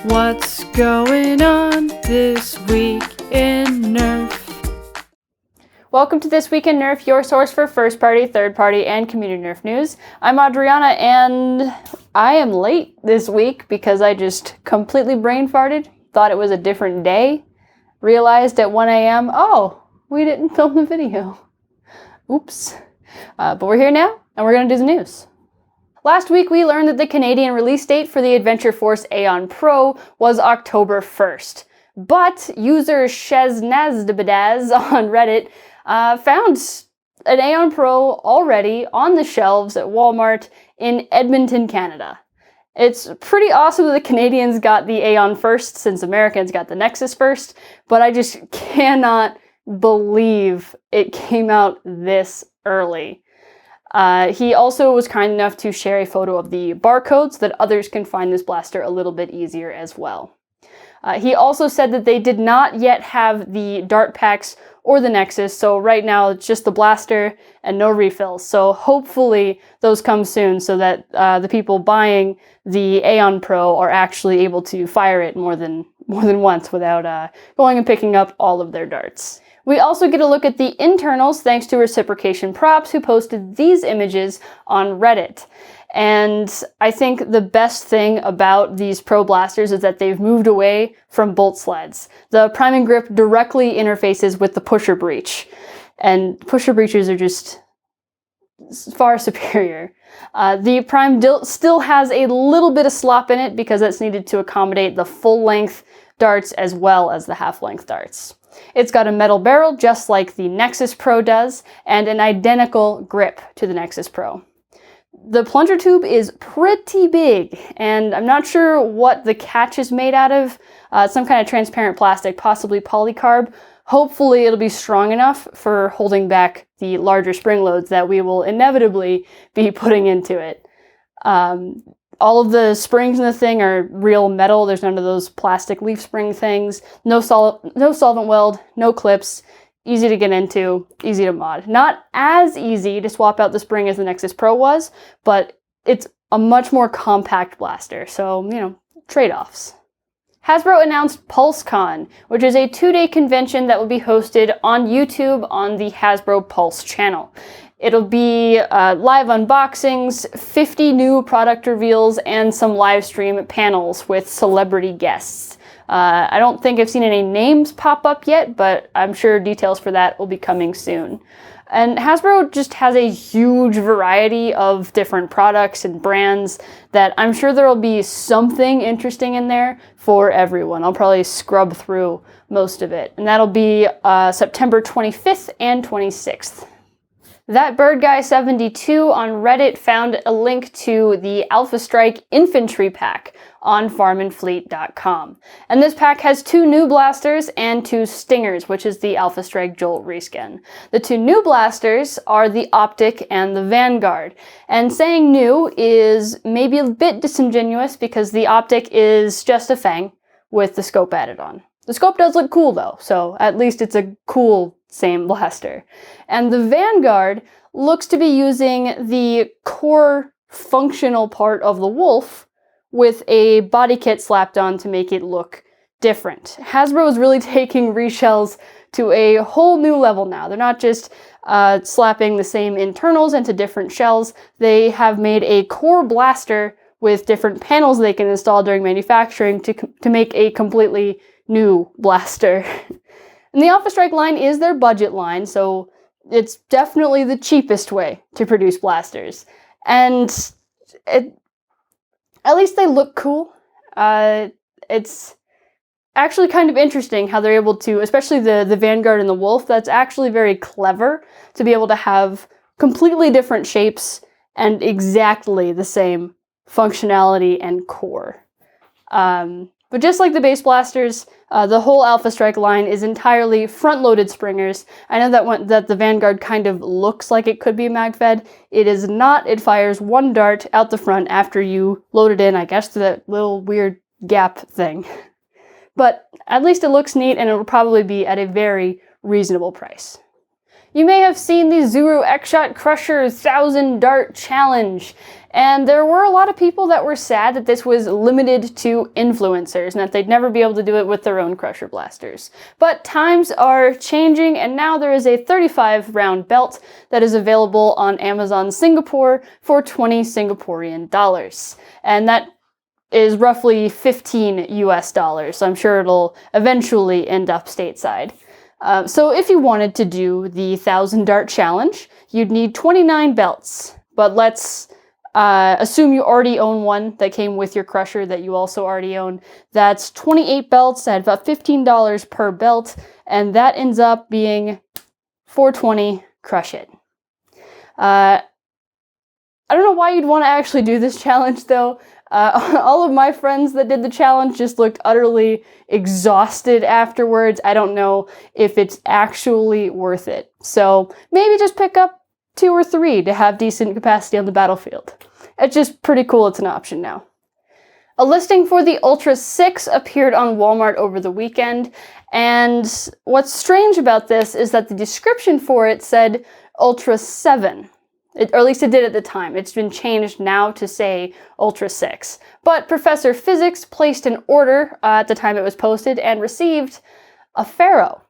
What's going on this week in Nerf? Welcome to This Week in Nerf, your source for first-party, third-party, and community Nerf news. I'm Adriana, and I am late this week because I just completely brain farted, thought it was a different day, realized at 1 a.m., oh, we didn't film the video. Oops. But we're here now, and we're going to do the news. Last week, we learned that the Canadian release date for the Adventure Force Aeon Pro was October 1st. But user Sheznazdabadaz on Reddit found an Aeon Pro already on the shelves at Walmart in Edmonton, Canada. It's pretty awesome that the Canadians got the Aeon first, since Americans got the Nexus first, but I just cannot believe it came out this early. He also was kind enough to share a photo of the barcode so that others can find this blaster a little bit easier as well. He also said that they did not yet have the dart packs or the Nexus, so right now it's just the blaster and no refills. So hopefully those come soon so that the people buying the Aeon Pro are actually able to fire it more than once without going and picking up all of their darts. We also get a look at the internals thanks to Reciprocation Props, who posted these images on Reddit. And I think the best thing about these Pro blasters is that they've moved away from bolt sleds. The priming grip directly interfaces with the pusher breech, and pusher breeches are just far superior. The prime still has a little bit of slop in it because that's needed to accommodate the full-length darts as well as the half-length darts. It's got a metal barrel just like the Nexus Pro does, and an identical grip to the Nexus Pro. The plunger tube is pretty big, and I'm not sure what the catch is made out of. Some kind of transparent plastic, possibly polycarb. Hopefully it'll be strong enough for holding back the larger spring loads that we will inevitably be putting into it. All of the springs in the thing are real metal. There's none of those plastic leaf spring things. No solvent weld, no clips. Easy to get into, easy to mod. Not as easy to swap out the spring as the Nexus Pro was, but it's a much more compact blaster. So, trade-offs. Hasbro announced PulseCon, which is a 2-day convention that will be hosted on YouTube on the Hasbro Pulse channel. It'll be live unboxings, 50 new product reveals, and some live stream panels with celebrity guests. I don't think I've seen any names pop up yet, but I'm sure details for that will be coming soon. And Hasbro just has a huge variety of different products and brands that I'm sure there will be something interesting in there for everyone. I'll probably scrub through most of it. And that'll be September 25th and 26th. That Bird Guy 72 on Reddit found a link to the Alpha Strike Infantry Pack on farmandfleet.com. And this pack has 2 new blasters and 2 stingers, which is the Alpha Strike Jolt reskin. The 2 new blasters are the Optic and the Vanguard. And saying new is maybe a bit disingenuous because the Optic is just a Fang with the scope added on. The scope does look cool though, so at least it's a cool same blaster. And the Vanguard looks to be using the core functional part of the Wolf with a body kit slapped on to make it look different. Hasbro is really taking reshells to a whole new level now. They're not just slapping the same internals into different shells. They have made a core blaster with different panels they can install during manufacturing to make a completely new blaster. And the Alpha Strike line is their budget line, so it's definitely the cheapest way to produce blasters. And at least they look cool. It's actually kind of interesting how they're able to, especially the Vanguard and the Wolf, that's actually very clever to be able to have completely different shapes and exactly the same functionality and core. But just like the base blasters, the whole Alpha Strike line is entirely front-loaded springers. I know that the Vanguard kind of looks like it could be mag-fed. It is not. It fires 1 dart out the front after you load it in, I guess, to that little weird gap thing. But at least it looks neat, and it will probably be at a very reasonable price. You may have seen the Zeru Xshot Crusher 1000 Dart Challenge, and there were a lot of people that were sad that this was limited to influencers and that they'd never be able to do it with their own Crusher blasters. But times are changing, and now there is a 35 round belt that is available on Amazon Singapore for 20 Singaporean dollars. And that is roughly 15 US dollars, so I'm sure it'll eventually end up stateside. So if you wanted to do the 1000 Dart Challenge, you'd need 29 belts. But let's assume you already own one that came with your Crusher that you also already own. That's 28 belts at about $15 per belt, and that ends up being $420. Crush it. I don't know why you'd want to actually do this challenge, though. All of my friends that did the challenge just looked utterly exhausted afterwards. I don't know if it's actually worth it. So maybe just pick up 2 or 3 to have decent capacity on the battlefield. It's just pretty cool it's an option now. A listing for the Ultra 6 appeared on Walmart over the weekend, and what's strange about this is that the description for it said Ultra 7. Or at least it did at the time. It's been changed now to say Ultra 6. But Professor Physics placed an order at the time it was posted and received a Pharaoh.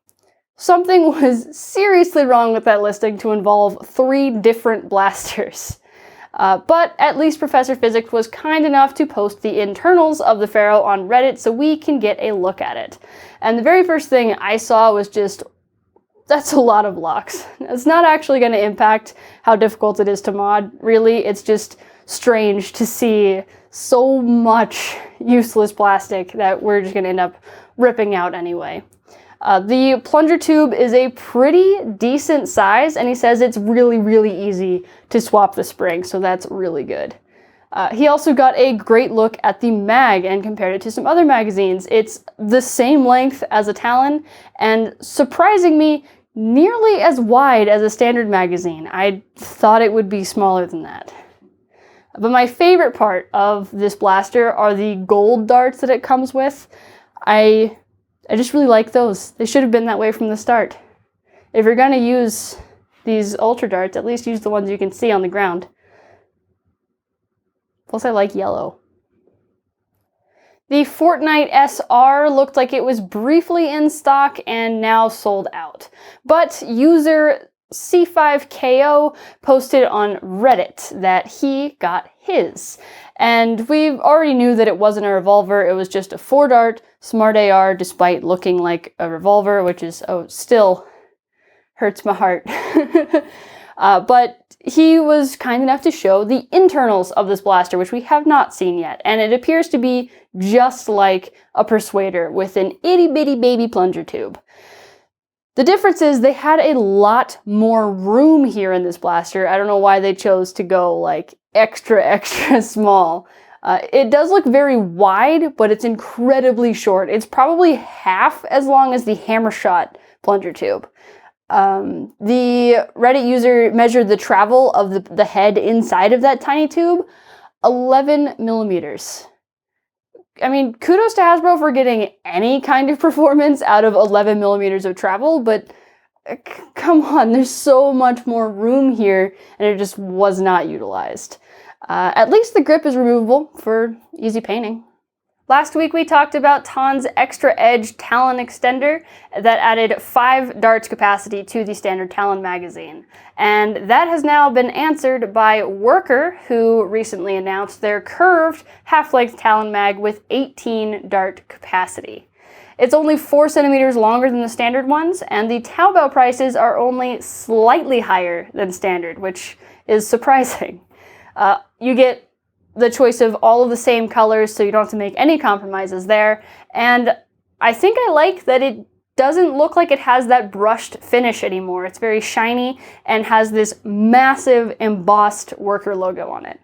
Something was seriously wrong with that listing to involve 3 different blasters. But at least Professor Physics was kind enough to post the internals of the Pharaoh on Reddit so we can get a look at it. And the very first thing I saw was just, that's a lot of blocks. It's not actually going to impact how difficult it is to mod, really. It's just strange to see so much useless plastic that we're just going to end up ripping out anyway. The plunger tube is a pretty decent size, and he says it's really, really easy to swap the spring, so that's really good. He also got a great look at the mag and compared it to some other magazines. It's the same length as a Talon, and surprising me, nearly as wide as a standard magazine. I thought it would be smaller than that. But my favorite part of this blaster are the gold darts that it comes with. I just really like those. They should have been that way from the start. If you're going to use these ultra darts, at least use the ones you can see on the ground. Plus, I like yellow. The Fortnite SR looked like it was briefly in stock and now sold out. But user C5KO posted on Reddit that he got his. And we already knew that it wasn't a revolver, it was just a 4-dart Smart AR, despite looking like a revolver, which is, still hurts my heart. But he was kind enough to show the internals of this blaster, which we have not seen yet, and it appears to be just like a Persuader with an itty-bitty baby plunger tube. The difference is they had a lot more room here in this blaster. I don't know why they chose to go like extra small. It does look very wide, but it's incredibly short. It's probably half as long as the Hammershot plunger tube. The Reddit user measured the travel of the head inside of that tiny tube, 11 millimeters. I mean, kudos to Hasbro for getting any kind of performance out of 11 millimeters of travel, but come on, there's so much more room here, and it just was not utilized. At least the grip is removable for easy painting. Last week we talked about Talon's Extra Edge Talon Extender that added 5 darts capacity to the standard Talon magazine. And that has now been answered by Worker, who recently announced their curved half-length Talon mag with 18 dart capacity. It's only 4 centimeters longer than the standard ones, and the Taobao prices are only slightly higher than standard, which is surprising. You get the choice of all of the same colors, so you don't have to make any compromises there. And I think I like that it doesn't look like it has that brushed finish anymore. It's very shiny and has this massive embossed Worker logo on it.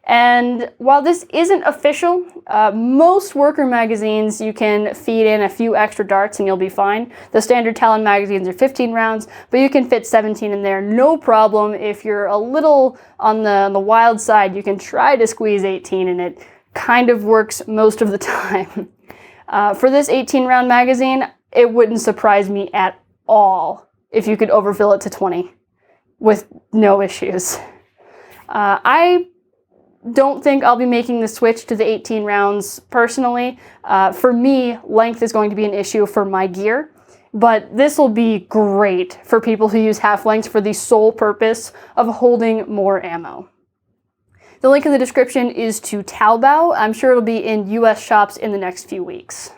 And while this isn't official, most Worker magazines you can feed in a few extra darts and you'll be fine. The standard Talon magazines are 15 rounds, but you can fit 17 in there, no problem. If you're a little on the wild side, you can try to squeeze 18 and it kind of works most of the time. For this 18 round magazine, it wouldn't surprise me at all if you could overfill it to 20 with no issues. I don't think I'll be making the switch to the 18 rounds personally. For me, length is going to be an issue for my gear, but this will be great for people who use half lengths for the sole purpose of holding more ammo. The link in the description is to Taobao. I'm sure it'll be in US shops in the next few weeks.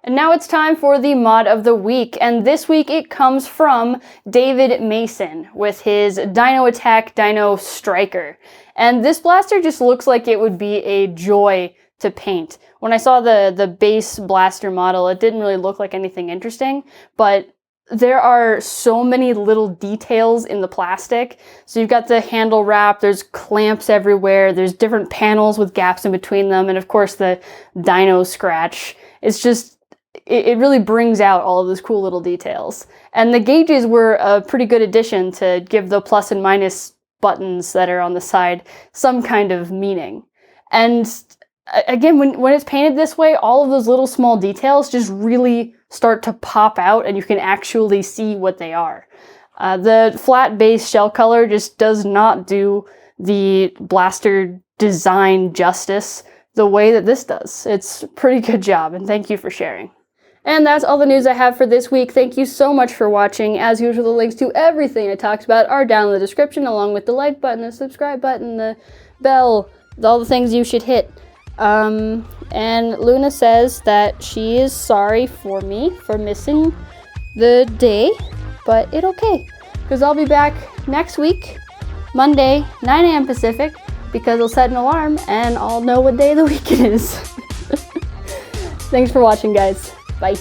And now it's time for the mod of the week, and this week it comes from David Mason with his Dino Attack Dino Striker. And this blaster just looks like it would be a joy to paint. When I saw the base blaster model, it didn't really look like anything interesting, but there are so many little details in the plastic. So you've got the handle wrap, there's clamps everywhere, there's different panels with gaps in between them, and of course the dino scratch. It's just, it really brings out all of those cool little details. And the gauges were a pretty good addition to give the plus and minus buttons that are on the side some kind of meaning. And again, when it's painted this way, all of those little small details just really start to pop out and you can actually see what they are. The flat base shell color just does not do the blaster design justice the way that this does. It's a pretty good job, and thank you for sharing. And that's all the news I have for this week. Thank you so much for watching. As usual, the links to everything I talked about are down in the description, along with the like button, the subscribe button, the bell, all the things you should hit. And Luna says that she is sorry for me for missing the day, but it's okay, because I'll be back next week, Monday, 9 a.m. Pacific, because I'll set an alarm and I'll know what day of the week it is. Thanks for watching, guys. Bye.